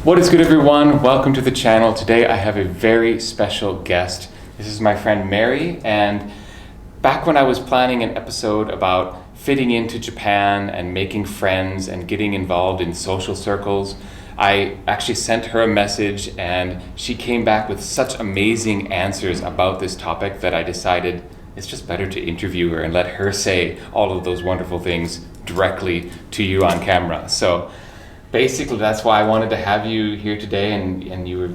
What is good, everyone? Welcome to the channel. Today I have a very special guest. This is my friend Mary, and back when I was planning an episode about fitting into Japan and making friends and getting involved in social circles, I actually sent her a message and she came back with such amazing answers about this topic that I decided it's just better to interview her and let her say all of those wonderful things directly to you on camera. So basically, that's why I wanted to have you here today, and you were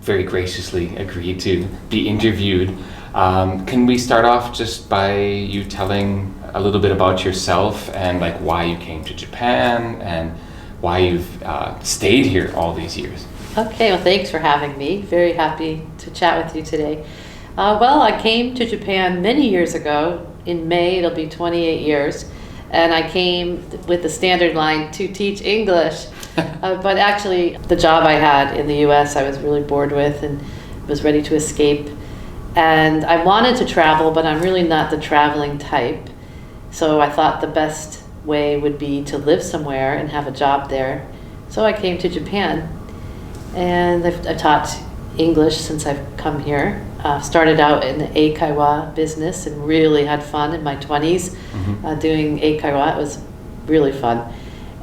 very graciously agreed to be interviewed. Can we start off just by you telling a little bit about yourself and like why you came to Japan and why you've stayed here all these years? Okay, well, thanks for having me. Very happy to chat with you today. Well, I came to Japan many years ago. In May, it'll be 28 years. And I came with the standard line to teach English. But actually, the job I had in the US, I was really bored with and was ready to escape. And I wanted to travel, but I'm really not the traveling type. So I thought the best way would be to live somewhere and have a job there. So I came to Japan. And I've taught English since I've come here. Started out in the eikaiwa business and really had fun in my 20s doing eikaiwa. It was really fun.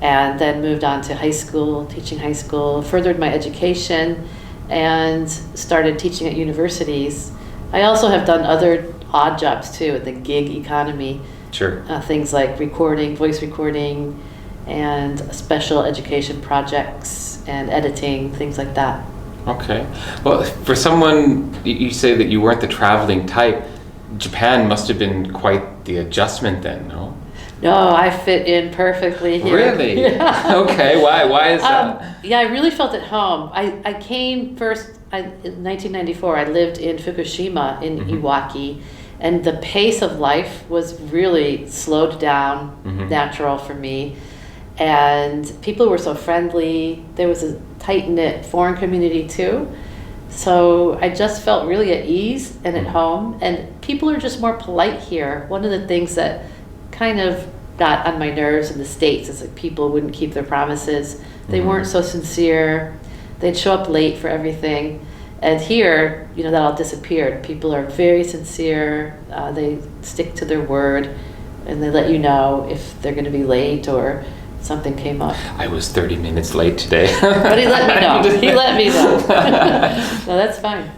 And then moved on to high school, teaching high school, furthered my education, and started teaching at universities. I also have done other odd jobs too at the gig economy. Sure. Things like recording, voice recording, and special education projects and editing, things like that. Okay. Well, for someone, you say that you weren't the traveling type, Japan must have been quite the adjustment then, no? No, I fit in perfectly here. Really? Yeah. Okay, why is that? Yeah, I really felt at home. I came first, in 1994, I lived in Fukushima in Iwaki, and the pace of life was really slowed down, natural for me. And people were so friendly. There was a tight-knit foreign community too. So I just felt really at ease and at home. And people are just more polite here. One of the things that kind of got on my nerves in the States is that people wouldn't keep their promises. They weren't so sincere. They'd show up late for everything. And here, that all disappeared. People are very sincere. They stick to their word, and they let you know if they're going to be late or something came up. I was 30 minutes late today. But he let me know. He let me know. No, that's fine.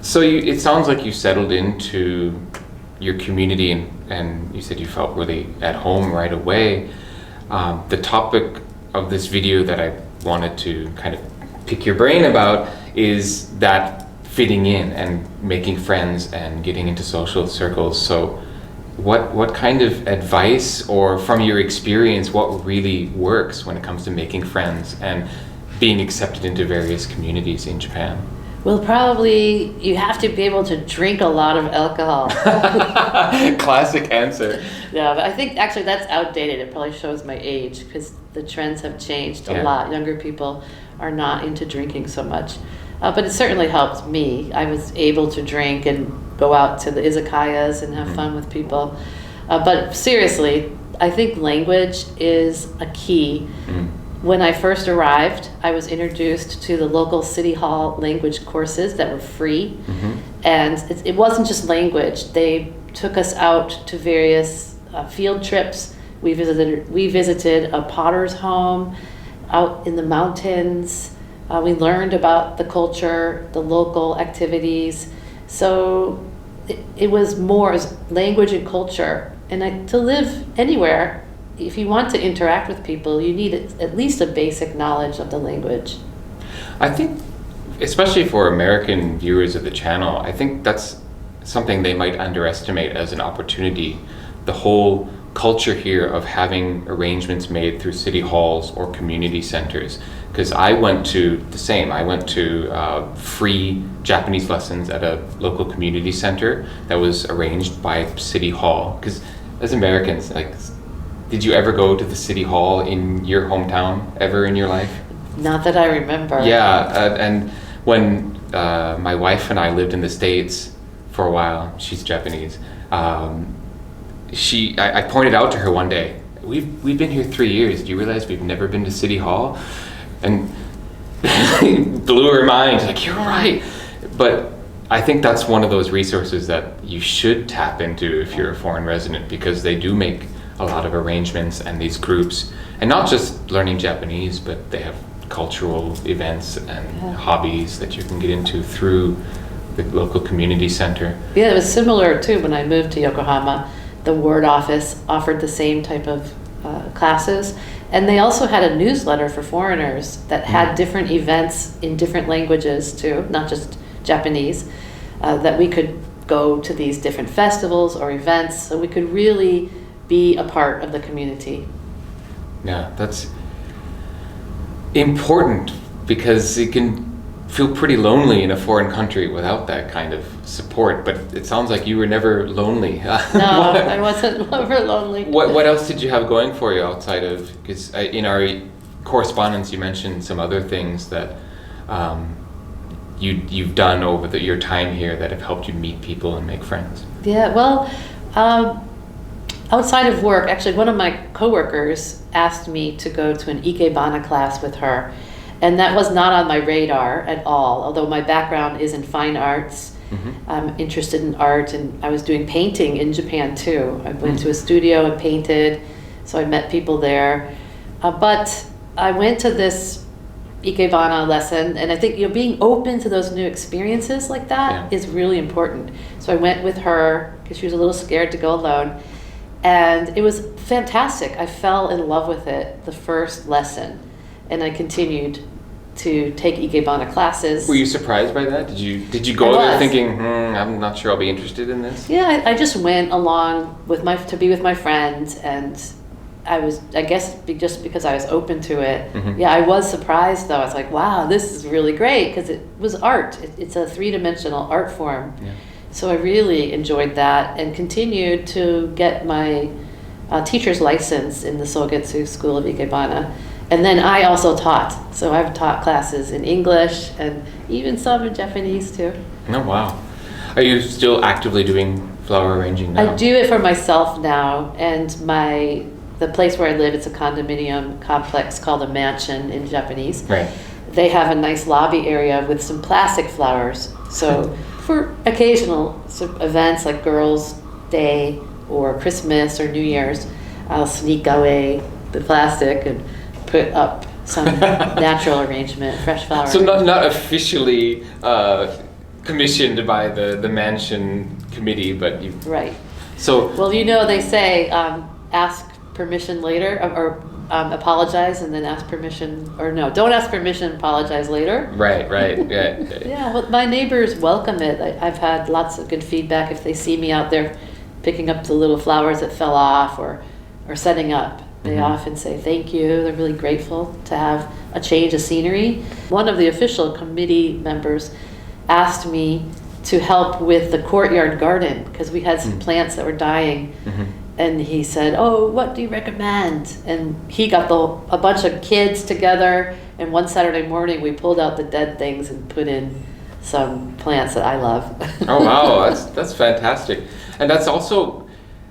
So it sounds like you settled into your community and you said you felt really at home right away. The topic of this video that I wanted to kind of pick your brain about is that fitting in and making friends and getting into social circles. So what kind of advice, or from your experience, what really works when it comes to making friends and being accepted into various communities in Japan? Well, probably you have to be able to drink a lot of alcohol. Classic answer. Yeah, but I think actually that's outdated. It probably shows my age because the trends have changed a lot. Younger people are not into drinking so much. But it certainly helped me. I was able to drink and go out to the izakayas and have fun with people. But seriously, I think language is a key. When I first arrived, I was introduced to the local city hall language courses that were free. And it wasn't just language. They took us out to various field trips. We visited a potter's home out in the mountains. We learned about the culture, the local activities. So it was more as language and culture. And to live anywhere, if you want to interact with people, you need at least a basic knowledge of the language. I think, especially for American viewers of the channel, I think that's something they might underestimate as an opportunity. The whole culture here of having arrangements made through city halls or community centers. Because I went to the same. I went to free Japanese lessons at a local community center that was arranged by City Hall. Because as Americans, did you ever go to the City Hall in your hometown ever in your life? Not that I remember. Yeah, and when my wife and I lived in the States for a while, she's Japanese, I pointed out to her one day, we've been here 3 years. Do you realize we've never been to City Hall? And blew her mind. Like, you're right. But I think that's one of those resources that you should tap into if you're a foreign resident, because they do make a lot of arrangements and these groups, and not just learning Japanese, but they have cultural events and hobbies that you can get into through the local community center. Yeah, it was similar too when I moved to Yokohama. The ward office offered the same type of classes, and they also had a newsletter for foreigners that had different events in different languages too, not just Japanese, that we could go to these different festivals or events, so we could really be a part of the community. Yeah, that's important, because it can feel pretty lonely in a foreign country without that kind of support. But it sounds like you were never lonely. No, I wasn't ever lonely. What else did you have going for you outside of, because in our correspondence you mentioned some other things that you've done over your time here that have helped you meet people and make friends? Yeah, well, outside of work, actually one of my coworkers asked me to go to an Ikebana class with her. And that was not on my radar at all, although my background is in fine arts. I'm interested in art, and I was doing painting in Japan too. I went to a studio and painted, so I met people there. But I went to this Ikebana lesson, and I think being open to those new experiences like that is really important. So I went with her because she was a little scared to go alone, and it was fantastic. I fell in love with it the first lesson, and I continued to take Ikebana classes. Were you surprised by that? Did you go there thinking, I'm not sure I'll be interested in this? Yeah, I just went along to be with my friends, and I guess just because I was open to it. Yeah, I was surprised though. I was like, wow, this is really great, because it was art. It's a three-dimensional art form. Yeah. So I really enjoyed that and continued to get my teacher's license in the Sogetsu School of Ikebana. And then I also taught. So I've taught classes in English and even some in Japanese too. Oh, wow. Are you still actively doing flower arranging now? I do it for myself now, and the place where I live, it's a condominium complex called a mansion in Japanese. Right. They have a nice lobby area with some plastic flowers. So for occasional events like Girls' Day or Christmas or New Year's, I'll sneak away the plastic and put up some natural arrangement, fresh flowers. So not officially commissioned by the mansion committee, but you... Right. So... Well, they say ask permission later, or apologize and then ask permission, or no, don't ask permission, apologize later. Right. Yeah. Yeah, well, my neighbors welcome it. I've had lots of good feedback if they see me out there picking up the little flowers that fell off or setting up. They often say thank you. They're really grateful to have a change of scenery. One of the official committee members asked me to help with the courtyard garden because we had some plants that were dying. And he said, oh, what do you recommend? And he got a bunch of kids together, and one Saturday morning we pulled out the dead things and put in some plants that I love. Oh, wow, that's fantastic. And that's also,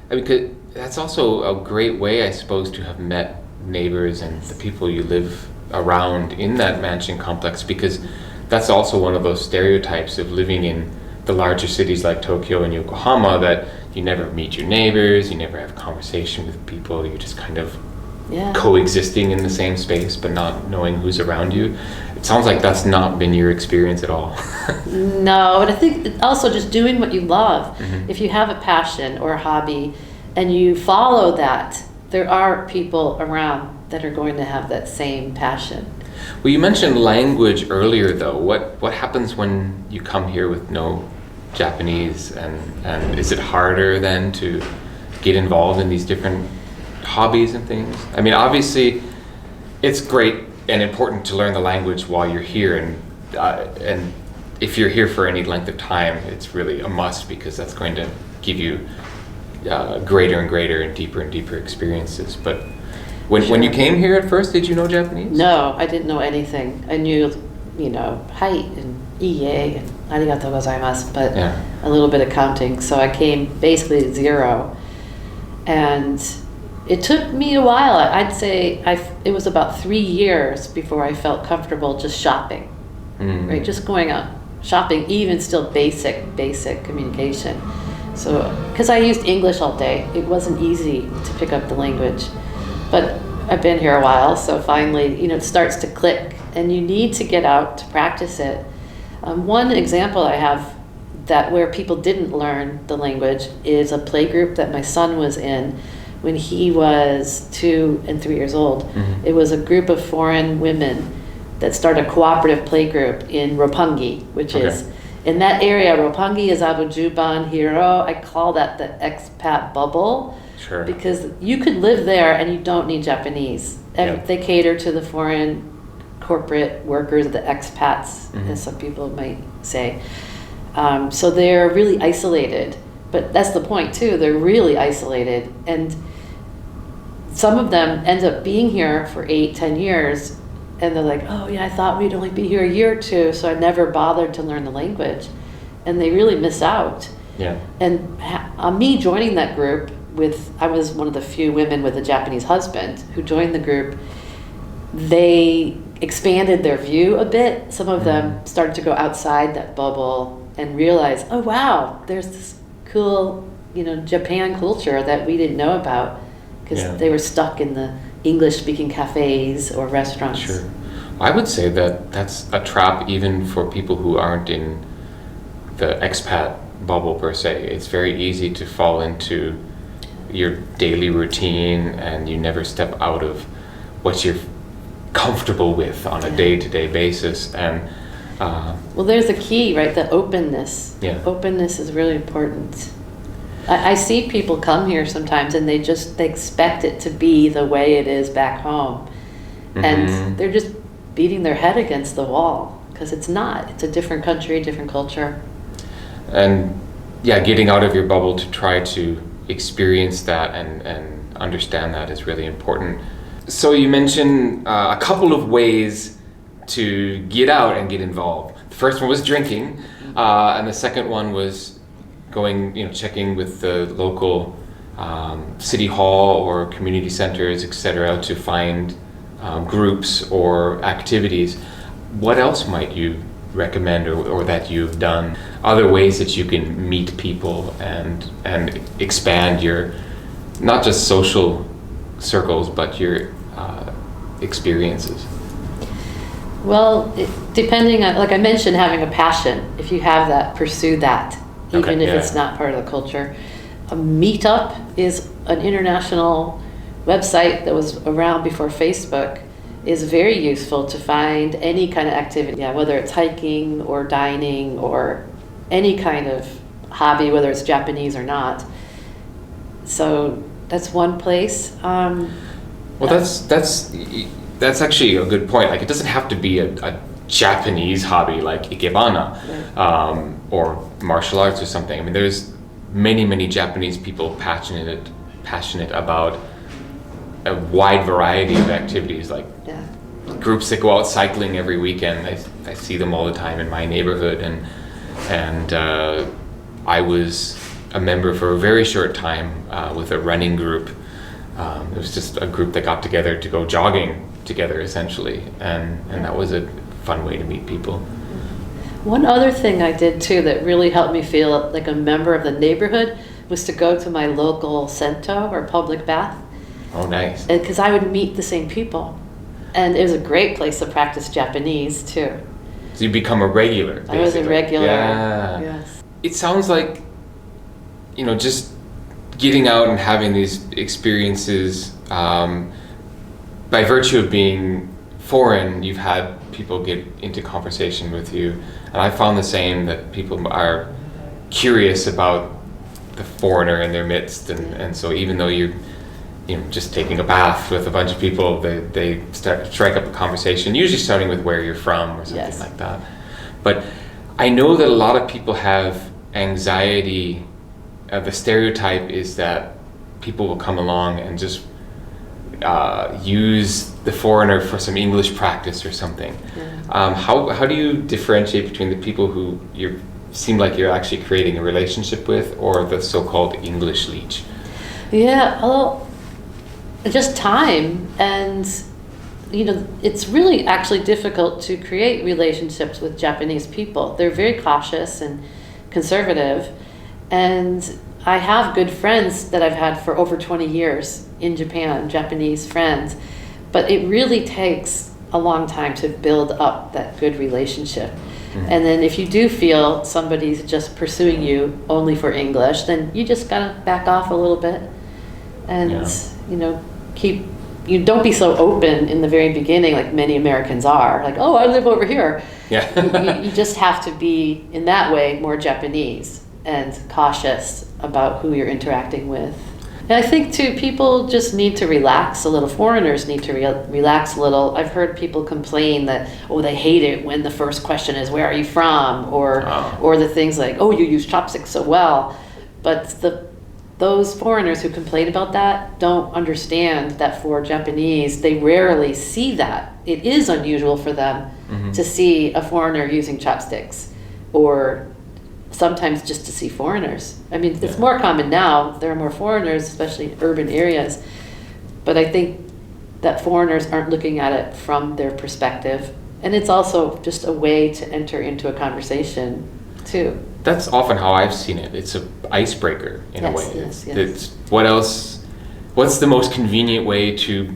that's also a great way, I suppose, to have met neighbors and the people you live around in that mansion complex, because that's also one of those stereotypes of living in the larger cities like Tokyo and Yokohama, that you never meet your neighbors, you never have conversation with people, you're just kind of coexisting in the same space but not knowing who's around you. It sounds like that's not been your experience at all. No, but I think also just doing what you love. If you have a passion or a hobby and you follow that, there are people around that are going to have that same passion. Well, you mentioned language earlier, though. What happens when you come here with no Japanese, and is it harder then to get involved in these different hobbies and things? I mean, obviously, it's great and important to learn the language while you're here, and if you're here for any length of time, it's really a must, because that's going to give you greater and greater and deeper experiences. But when you came here at first, did you know Japanese? No, I didn't know anything. I knew, hai and iie and arigatou gozaimasu, but a little bit of counting. So I came basically at zero. And It took me a while. I'd say it was about 3 years before I felt comfortable just shopping, right? Just going out shopping, even still basic communication. So, because I used English all day, it wasn't easy to pick up the language. But I've been here a while, so finally, it starts to click, and you need to get out to practice it. One example I have that where people didn't learn the language is a play group that my son was in when he was 2 and 3 years old. It was a group of foreign women that started a cooperative play group in Roppongi, which is in that area. Roppongi is Abujuban, Hiro. I call that the expat bubble. Sure. Because you could live there and you don't need Japanese. And they cater to the foreign corporate workers, the expats, as some people might say. So they're really isolated. But that's the point too, they're really isolated. And some of them end up being here for 8-10 years, and they're like, oh yeah, I thought we'd only be here a year or two, so I never bothered to learn the language. And they really miss out. Yeah. And me joining that group I was one of the few women with a Japanese husband who joined the group. They expanded their view a bit. Some of them started to go outside that bubble and realize, oh wow, there's this cool, Japan culture that we didn't know about, because they were stuck in the English-speaking cafes or restaurants. Sure. I would say that that's a trap even for people who aren't in the expat bubble per se. It's very easy to fall into your daily routine, and you never step out of what you're comfortable with on a day-to-day basis. And well, there's a key, right? The openness. Yeah. Openness is really important. I see people come here sometimes and they expect it to be the way it is back home. And they're just beating their head against the wall, because it's not. It's a different country, different culture. And getting out of your bubble to try to experience that and understand that is really important. So you mentioned a couple of ways to get out and get involved. The first one was drinking, and the second one was going, checking with the local city hall or community centers, etc., to find groups or activities. What else might you recommend or that you've done? Other ways that you can meet people and expand your, not just social circles, but your experiences? Well, depending on, like I mentioned, having a passion. If you have that, pursue that, even if it's not part of the culture. A Meetup is an international website that was around before Facebook. Is very useful to find any kind of activity, whether it's hiking or dining or any kind of hobby, whether it's Japanese or not. So that's one place. Well, that's actually a good point. Like, it doesn't have to be a Japanese hobby like ikebana, or martial arts or something. I mean, there's many Japanese people passionate about a wide variety of activities, like groups that go out cycling every weekend. I see them all the time in my neighborhood, and I was a member for a very short time with a running group. It was just a group that got together to go jogging together, essentially, and that was a fun way to meet people. One other thing I did too that really helped me feel like a member of the neighborhood was to go to my local sento or public bath. Oh, nice. Because I would meet the same people. And it was a great place to practice Japanese too. So you become a regular, basically. I was a regular. Yeah. Yes. It sounds like, just getting out and having these experiences, by virtue of being foreign, you've had people get into conversation with you. And I found the same, that people are curious about the foreigner in their midst. And so even though you're just taking a bath with a bunch of people, they strike up a conversation, usually starting with where you're from or something like that. But I know that a lot of people have anxiety. The stereotype is that people will come along and just use the foreigner for some English practice or something. How do you differentiate between the people who you seem like you're actually creating a relationship with, or the so-called English leech? Yeah, well, just time. And it's really actually difficult to create relationships with Japanese people. They're very cautious and conservative, and I have good friends that I've had for over 20 years in Japan, Japanese friends, but it really takes a long time to build up that good relationship. And then if you do feel somebody's just pursuing you only for English, then you just gotta back off a little bit and you don't be so open in the very beginning like many Americans are. Like, oh, I live over here. Yeah. You just have to be, in that way, more Japanese and cautious about who you're interacting with. And I think, too, people just need to relax a little. Foreigners need to relax a little. I've heard people complain that, they hate it when the first question is, where are you from? Or the things like, oh, you use chopsticks so well. But those foreigners who complain about that don't understand that for Japanese, they rarely see that. It is unusual for them to see a foreigner using chopsticks, or sometimes just to see foreigners. I mean, it's more common now. There are more foreigners, especially in urban areas. But I think that foreigners aren't looking at it from their perspective. And it's also just a way to enter into a conversation, too. That's often how I've seen it. It's an icebreaker in a way. Yes. It's what's the most convenient way to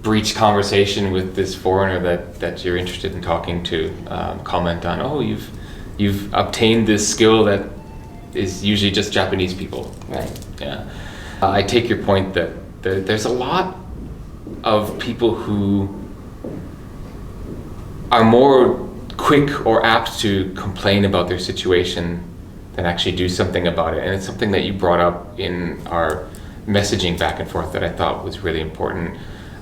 breach conversation with this foreigner that you're interested in talking to? Comment on, you've obtained this skill that is usually just Japanese people. Right. Yeah. I take your point that there's a lot of people who are more quick or apt to complain about their situation than actually do something about it. And it's something that you brought up in our messaging back and forth that I thought was really important.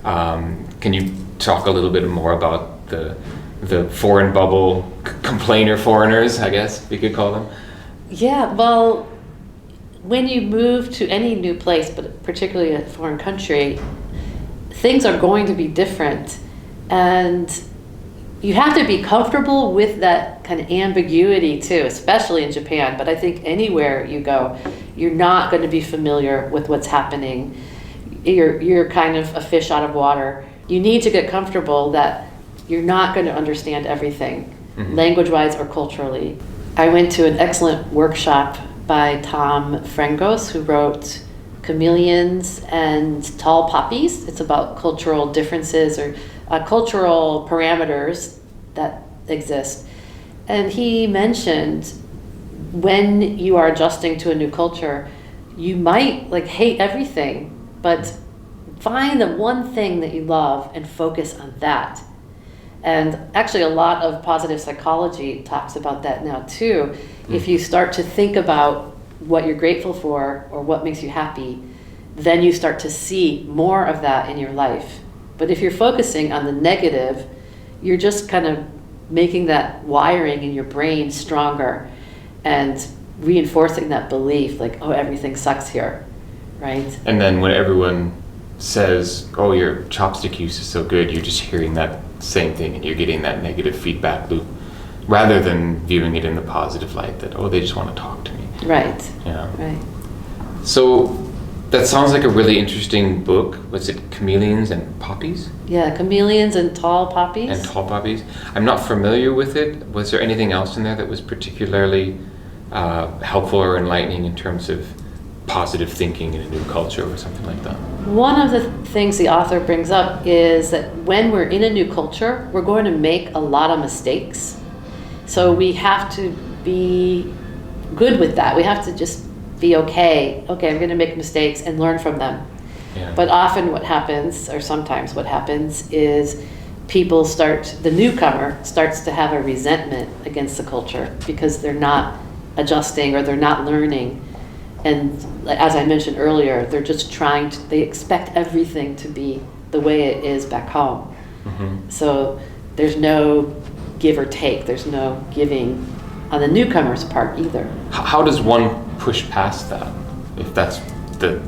Can you talk a little bit more about the foreign bubble complainer foreigners, I guess we could call them? Yeah, well, when you move to any new place, but particularly a foreign country, things are going to be different. And you have to be comfortable with that kind of ambiguity too, especially in Japan. But I think anywhere you go, you're not going to be familiar with what's happening. You're kind of a fish out of water. You need to get comfortable that you're not going to understand everything, language-wise or culturally. I went to an excellent workshop by Tom Frangos, who wrote Chameleons and Tall Poppies. It's about cultural differences or cultural parameters that exist. And he mentioned when you are adjusting to a new culture, you might hate everything, but find the one thing that you love and focus on that. And actually a lot of positive psychology talks about that now too. If you start to think about what you're grateful for or what makes you happy, then you start to see more of that in your life. But if you're focusing on the negative, you're just kind of making that wiring in your brain stronger and reinforcing that belief everything sucks here, right? And then when everyone says, your chopstick use is so good, you're just hearing that same thing and you're getting that negative feedback loop rather than viewing it in the positive light that, they just want to talk to me. Right. Yeah. Right. So that sounds like a really interesting book. Was it Chameleons and Poppies? Yeah, Chameleons and Tall Poppies. And Tall Poppies. I'm not familiar with it. Was there anything else in there that was particularly helpful or enlightening in terms of positive thinking in a new culture or something like that? One of the things the author brings up is that when we're in a new culture, we're going to make a lot of mistakes. So we have to be good with that. We have to just be okay, I'm going to make mistakes and learn from them. Yeah. But often what happens, or sometimes what happens, is the newcomer starts to have a resentment against the culture because they're not adjusting or they're not learning. And as I mentioned earlier, they're just they expect everything to be the way it is back home. So there's no give or take, there's no giving on the newcomer's part either. How does one push past that, if that's the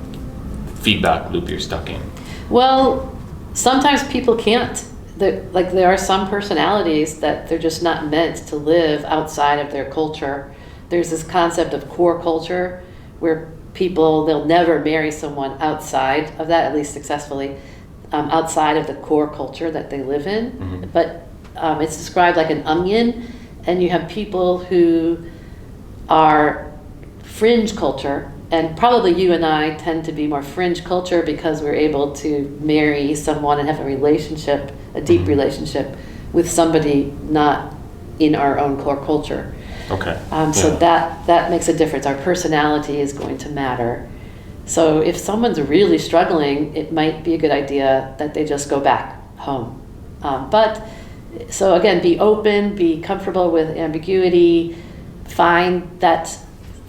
feedback loop you're stuck in? Well, sometimes people can't. There are some personalities that they're just not meant to live outside of their culture. There's this concept of core culture where people, they'll never marry someone outside of that, at least successfully, outside of the core culture that they live in. Mm-hmm. But it's described like an onion, and you have people who are fringe culture, and probably you and I tend to be more fringe culture because we're able to marry someone and have a relationship, a deep Mm-hmm. relationship with somebody not in our own core culture. Okay. So that makes a difference. Our personality is going to matter. So if someone's really struggling, it might be a good idea that they just go back home. So again, be open, be comfortable with ambiguity, find that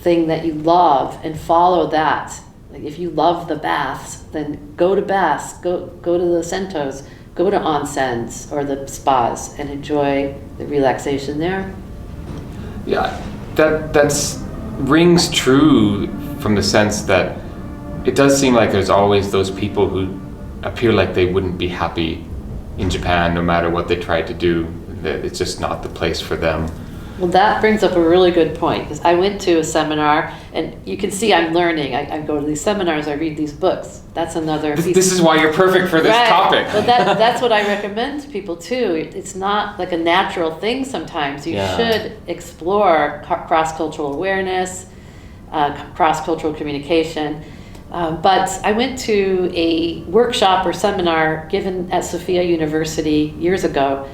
thing that you love and follow that. Like if you love the baths, then go to baths, go to the sentos, go to onsens or the spas and enjoy the relaxation there. Yeah, that's rings true from the sense that it does seem like there's always those people who appear like they wouldn't be happy in Japan no matter what they tried to do, that it's just not the place for them. Well, that brings up a really good point, because I went to a seminar, and you can see I'm learning. I go to these seminars, I read these books. That's another piece. This is why you're perfect for this Right. topic. But that's what I recommend to people too. It's not like a natural thing sometimes. You Yeah. should explore cross-cultural awareness, cross-cultural communication. But I went to a workshop or seminar given at Sophia University years ago,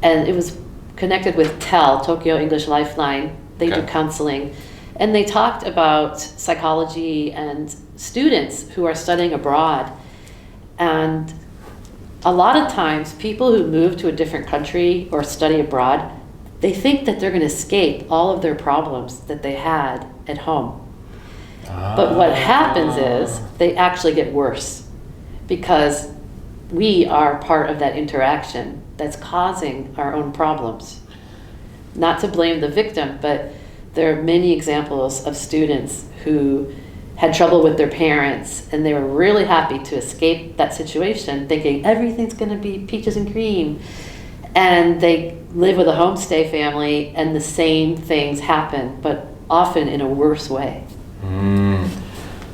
and it was connected with TEL, Tokyo English Lifeline. They do Okay. counseling. And they talked about psychology and students who are studying abroad. And a lot of times, people who move to a different country or study abroad, they think that they're going to escape all of their problems that they had at home. But what happens is they actually get worse, because we are part of that interaction that's causing our own problems. Not to blame the victim, but there are many examples of students who had trouble with their parents, and they were really happy to escape that situation, thinking everything's going to be peaches and cream. And they live with a homestay family, and the same things happen, but often in a worse way.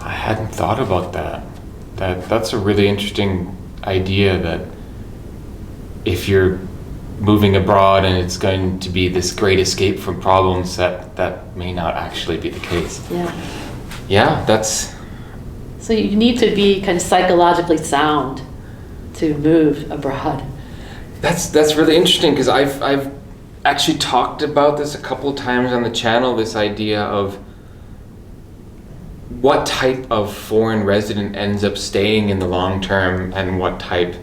I hadn't thought about that. That's a really interesting idea, that if you're moving abroad and it's going to be this great escape from problems, that may not actually be the case. Yeah. Yeah, that's... So you need to be kind of psychologically sound to move abroad. That's really interesting, because I've actually talked about this a couple of times on the channel, this idea of what type of foreign resident ends up staying in the long term and what type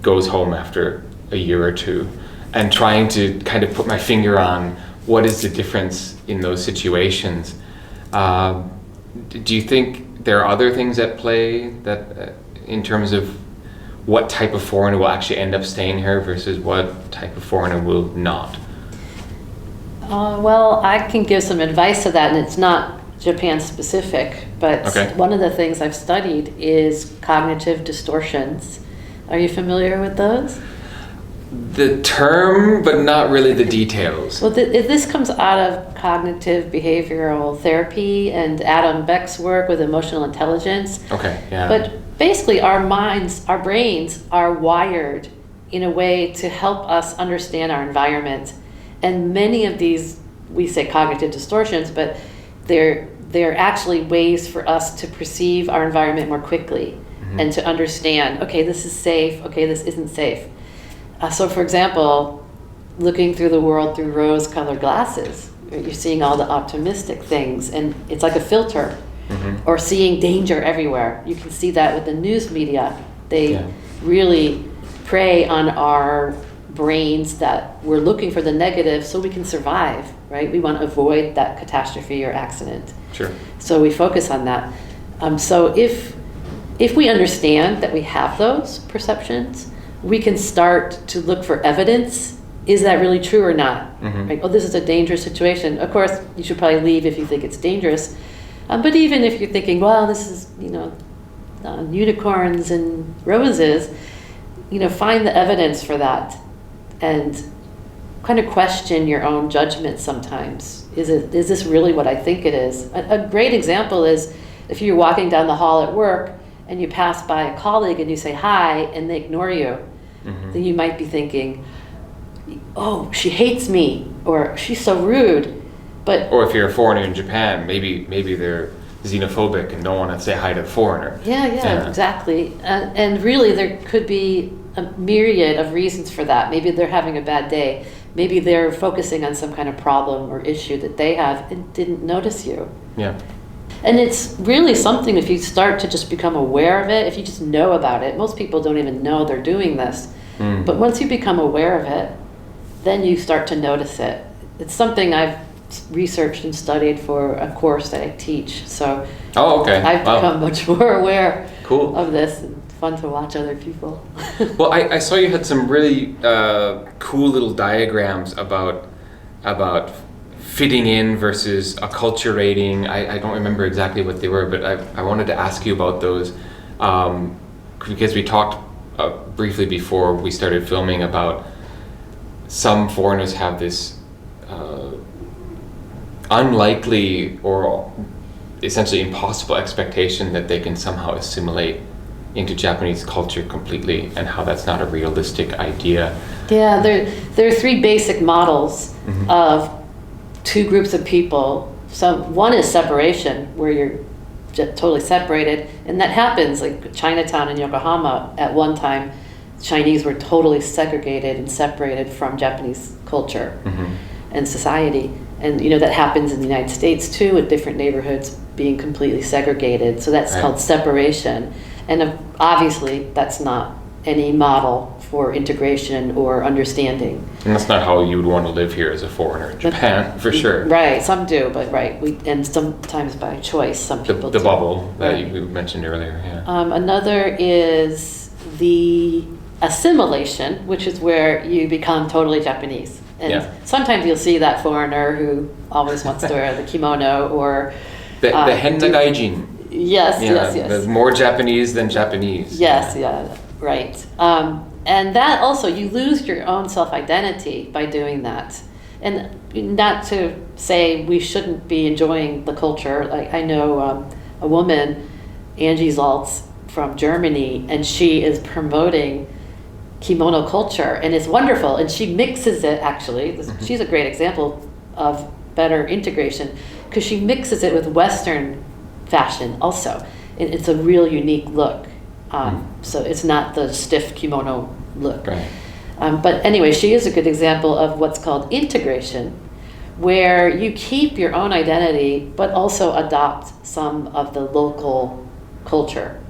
goes home after a year or two, and trying to kind of put my finger on what is the difference in those situations. Do you think there are other things at play that in terms of what type of foreigner will actually end up staying here versus what type of foreigner will not? Well, I can give some advice to that, and it's not Japan specific, but Okay. one of the things I've studied is cognitive distortions. Are you familiar with those? The term, but not really the details. Well, this comes out of cognitive behavioral therapy and Adam Beck's work with emotional intelligence. Okay, yeah. But basically, our minds, our brains are wired in a way to help us understand our environment. And many of these, we say cognitive distortions, but they're actually ways for us to perceive our environment more quickly and to understand, okay, this is safe, okay, this isn't safe. So for example, looking through the world through rose-colored glasses, you're seeing all the optimistic things, and it's like a filter. Or seeing danger everywhere. You can see that with the news media. They really prey on our brains that we're looking for the negative so we can survive, right? We want to avoid that catastrophe or accident. Sure. So we focus on that. So if we understand that we have those perceptions, we can start to look for evidence. Is that really true or not? Right? Oh, this is a dangerous situation. Of course, you should probably leave if you think it's dangerous. But even if you're thinking, well, this is, unicorns and roses, find the evidence for that and kind of question your own judgment sometimes. Is this really what I think it is? A great example is if you're walking down the hall at work and you pass by a colleague and you say hi and they ignore you, then you might be thinking, oh, she hates me, or she's so rude. But or if you're a foreigner in Japan, maybe they're xenophobic and don't want to say hi to a foreigner. Yeah, exactly. And really, there could be a myriad of reasons for that. Maybe they're having a bad day. Maybe they're focusing on some kind of problem or issue that they have and didn't notice you. Yeah. And it's really something if you start to just become aware of it, if you just know about it. Most people don't even know they're doing this. But once you become aware of it, then you start to notice it. It's something I've researched and studied for a course that I teach. So I've become much more aware of this, and fun to watch other people. Well, I saw you had some really cool little diagrams about fitting in versus acculturating. I don't remember exactly what they were, but I wanted to ask you about those because we talked briefly before we started filming about some foreigners have this unlikely or essentially impossible expectation that they can somehow assimilate into Japanese culture completely, and how that's not a realistic idea. Yeah, there are three basic models of two groups of people. So one is separation, where you're totally separated, and that happens like Chinatown in Yokohama. At one time, Chinese were totally segregated and separated from Japanese culture and society. And that happens in the United States too, with different neighborhoods being completely segregated. So that's called separation. And obviously, that's not any model for integration or understanding. And that's not how you would want to live here as a foreigner in Japan, for sure. Right, some do, but and sometimes by choice, some people do. The bubble that you mentioned earlier, yeah. Another is the assimilation, which is where you become totally Japanese. And sometimes you'll see that foreigner who always wants to wear the kimono or... The henna gaijin. Yes. There's more Japanese than Japanese. Yes, right. And that also, you lose your own self-identity by doing that. And not to say we shouldn't be enjoying the culture. Like I know a woman, Angie Zaltz from Germany, and she is promoting kimono culture, and it's wonderful. And she mixes it, actually. She's a great example of better integration, because she mixes it with Western fashion also. And it's a real unique look. So it's not the stiff kimono look. Right. But anyway, she is a good example of what's called integration, where you keep your own identity, but also adopt some of the local culture.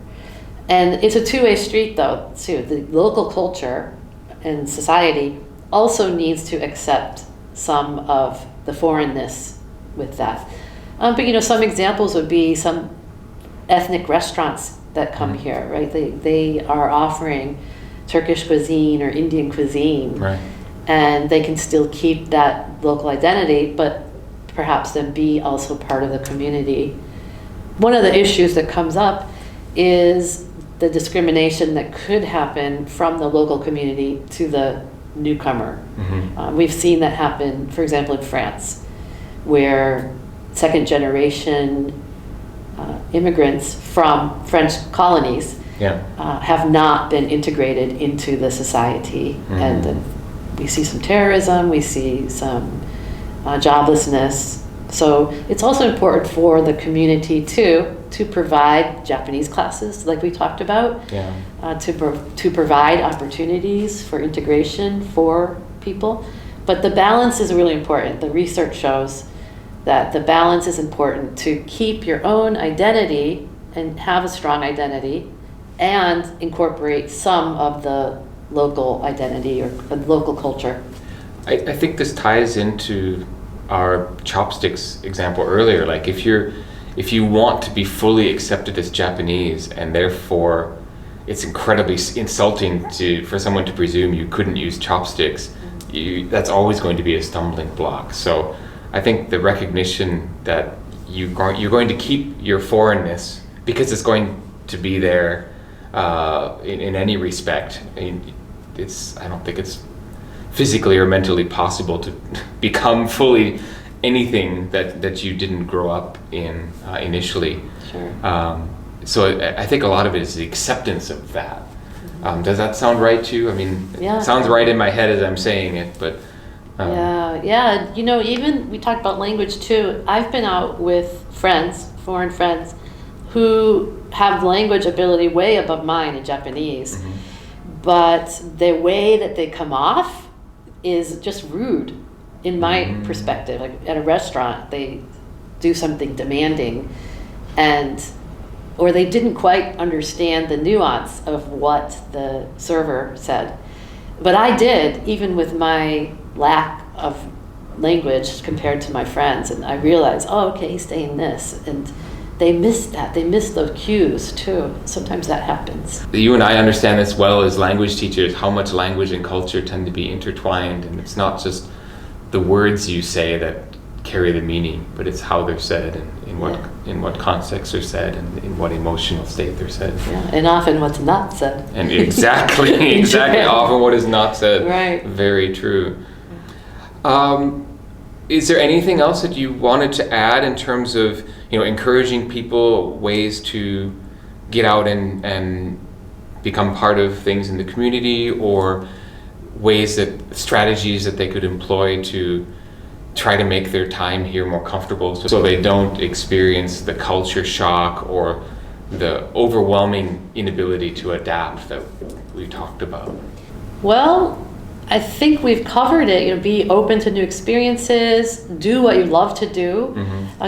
And it's a two-way street, though, too. The local culture and society also needs to accept some of the foreignness with that. But some examples would be some ethnic restaurants that come here, right? They are offering Turkish cuisine or Indian cuisine, right, and they can still keep that local identity, but perhaps then be also part of the community. One of the issues that comes up is the discrimination that could happen from the local community to the newcomer. We've seen that happen, for example, in France, where second generation immigrants from French colonies have not been integrated into the society. And then we see some terrorism, we see some joblessness. So it's also important for the community too to provide Japanese classes, like we talked about, to provide opportunities for integration for people. But the balance is really important. The research shows that the balance is important to keep your own identity and have a strong identity and incorporate some of the local identity or the local culture. I think this ties into our chopsticks example earlier. Like if you want to be fully accepted as Japanese, and therefore it's incredibly insulting for someone to presume you couldn't use chopsticks, that's always going to be a stumbling block. So I think the recognition that you're going to keep your foreignness because it's going to be there in any respect. I don't think it's physically or mentally possible to become fully anything that you didn't grow up in initially. Sure. So I think a lot of it is the acceptance of that. Does that sound right to you? I mean, Yeah. it sounds right in my head as I'm saying it, but... Yeah. You know, even we talked about language too. I've been out with friends, foreign friends, who have language ability way above mine in Japanese. But the way that they come off is just rude in my perspective. Like at a restaurant, they do something demanding or they didn't quite understand the nuance of what the server said. But I did, even with my lack of language compared to my friends. And I realized, oh, okay, he's saying this. And they missed that. They missed those cues too. Sometimes that happens. You and I understand this well as language teachers, how much language and culture tend to be intertwined. And it's not just the words you say that carry the meaning, but it's how they're said and in what context they're said and in what emotional state they're said. Yeah, and often what's not said. And exactly often what is not said. Right. Very true. Is there anything else that you wanted to add in terms of, encouraging people, ways to get out and become part of things in the community, or strategies that they could employ to try to make their time here more comfortable so they don't experience the culture shock or the overwhelming inability to adapt that we talked about? Well, I think we've covered it. Be open to new experiences, do what you love to do.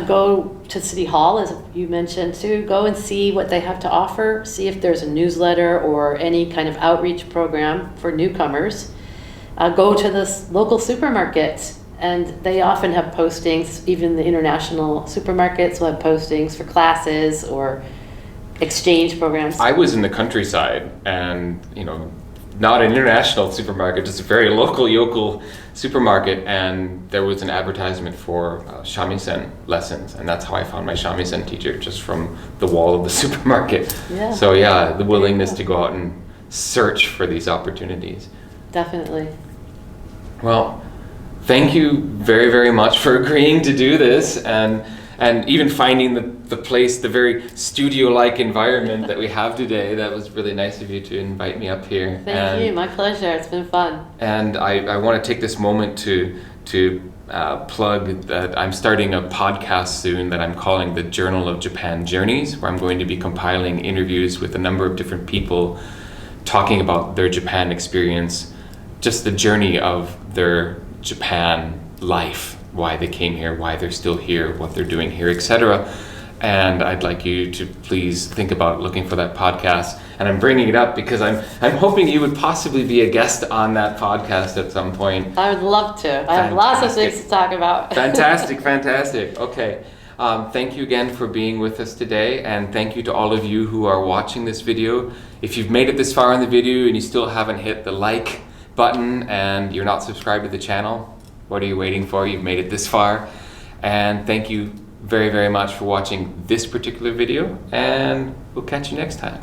Go to City Hall, as you mentioned too. Go and see what they have to offer. See if there's a newsletter or any kind of outreach program for newcomers. Go to this local supermarket, and they often have postings. Even the international supermarkets will have postings for classes or exchange programs. I was in the countryside, and not an international supermarket, just a very local supermarket, and there was an advertisement for shamisen lessons, and that's how I found my shamisen teacher, just from the wall of the supermarket. Yeah. So the willingness to go out and search for these opportunities. Definitely. Well, thank you very, very much for agreeing to do this, and even finding the place, the very studio-like environment that we have today. That was really nice of you to invite me up here. Thank you, my pleasure. It's been fun. And I want to take this moment to plug that I'm starting a podcast soon that I'm calling the Journal of Japan Journeys, where I'm going to be compiling interviews with a number of different people talking about their Japan experience, just the journey of their Japan life, why they came here, why they're still here, what they're doing here, etc. And I'd like you to please think about looking for that podcast. And I'm bringing it up because I'm hoping you would possibly be a guest on that podcast at some point. I would love to. I have lots of things to talk about. Fantastic. Okay. Thank you again for being with us today, and thank you to all of you who are watching this video. If you've made it this far in the video and you still haven't hit the like button and you're not subscribed to the channel, what are you waiting for? You've made it this far. And thank you very, very much for watching this particular video, and we'll catch you next time.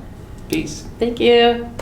Peace. Thank you.